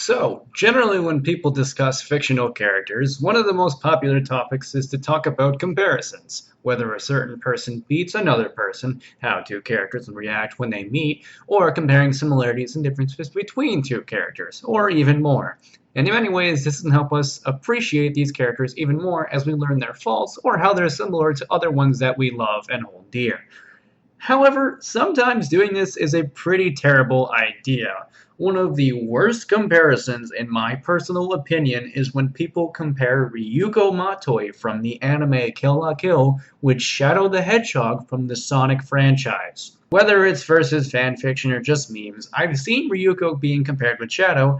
So, generally when people discuss fictional characters, one of the most popular topics is to talk about comparisons. Whether a certain person beats another person, how two characters react when they meet, or comparing similarities and differences between two characters, or even more. And in many ways, this can help us appreciate these characters even more as we learn their faults or how they're similar to other ones that we love and hold dear. However, sometimes doing this is a pretty terrible idea. One of the worst comparisons, in my personal opinion, is when people compare Ryuko Matoi from the anime Kill la Kill with Shadow the Hedgehog from the Sonic franchise. Whether it's versus fanfiction or just memes, I've seen Ryuko being compared with Shadow,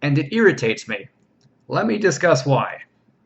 and it irritates me. Let me discuss why.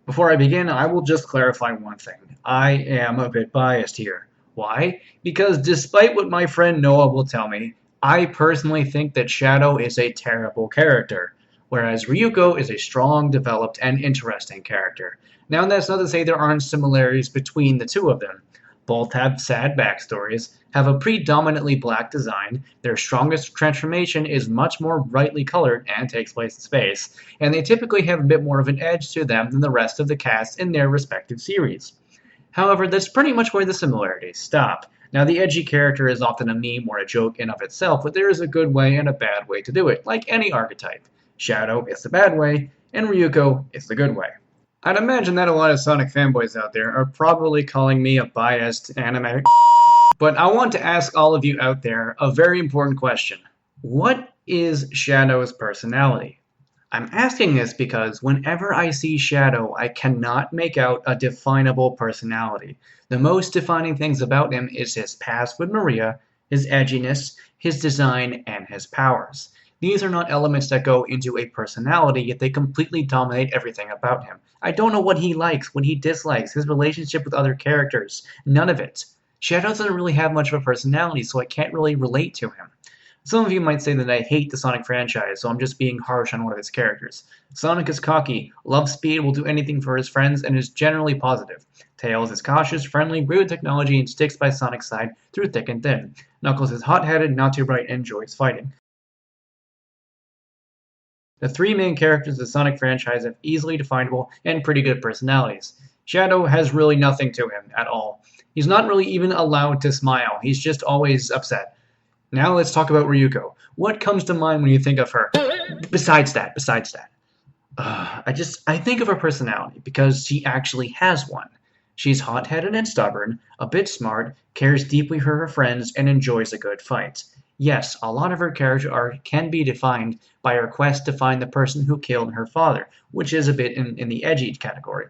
Before I begin, I will just clarify one thing. I am a bit biased here. Why? Because despite what my friend Noah will tell me, I personally think that Shadow is a terrible character, whereas Ryuko is a strong, developed, and interesting character. Now, that's not to say there aren't similarities between the two of them. Both have sad backstories, have a predominantly black design, their strongest transformation is much more brightly colored and takes place in space, and they typically have a bit more of an edge to them than the rest of the cast in their respective series. However, that's pretty much where the similarities stop. Now, the edgy character is often a meme or a joke in of itself, but there is a good way and a bad way to do it, like any archetype. Shadow is the bad way, and Ryuko is the good way. I'd imagine that a lot of Sonic fanboys out there are probably calling me a biased anime, but I want to ask all of you out there a very important question. What is Shadow's personality? I'm asking this because whenever I see Shadow, I cannot make out a definable personality. The most defining things about him is his past with Maria, his edginess, his design, and his powers. These are not elements that go into a personality, yet they completely dominate everything about him. I don't know what he likes, what he dislikes, his relationship with other characters. None of it. Shadow doesn't really have much of a personality, so I can't really relate to him. Some of you might say that I hate the Sonic franchise, so I'm just being harsh on one of its characters. Sonic is cocky, loves speed, will do anything for his friends, and is generally positive. Tails is cautious, friendly, great with technology, and sticks by Sonic's side through thick and thin. Knuckles is hot-headed, not too bright, and enjoys fighting. The three main characters of the Sonic franchise have easily definable and pretty good personalities. Shadow has really nothing to him at all. He's not really even allowed to smile, he's just always upset. Now let's talk about Ryuko. What comes to mind when you think of her? Besides that. I think of her personality because she actually has one. She's hot-headed and stubborn, a bit smart, cares deeply for her friends, and enjoys a good fight. Yes, a lot of her character arc can be defined by her quest to find the person who killed her father, which is a bit in the edgy category.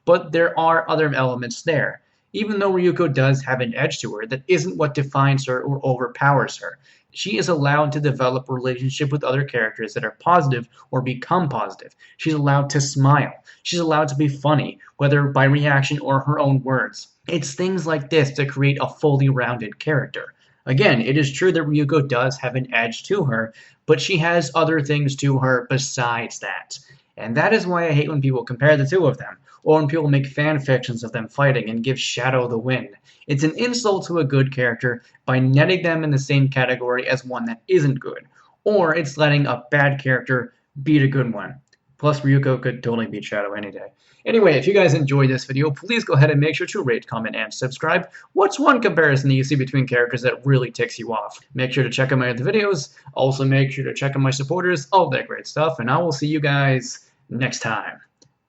But there are other elements there. Even though Ryuko does have an edge to her, that isn't what defines her or overpowers her. She is allowed to develop a relationship with other characters that are positive or become positive. She's allowed to smile. She's allowed to be funny, whether by reaction or her own words. It's things like this that create a fully rounded character. Again, it is true that Ryuko does have an edge to her, but she has other things to her besides that. And that is why I hate when people compare the two of them, or when people make fan fictions of them fighting and give Shadow the win. It's an insult to a good character by netting them in the same category as one that isn't good, or it's letting a bad character beat a good one. Plus, Ryuko could totally beat Shadow any day. Anyway, if you guys enjoyed this video, please go ahead and make sure to rate, comment, and subscribe. What's one comparison that you see between characters that really ticks you off? Make sure to check out my other videos. Also, make sure to check out my supporters, all that great stuff, and I will see you guys next time.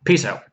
Peace out.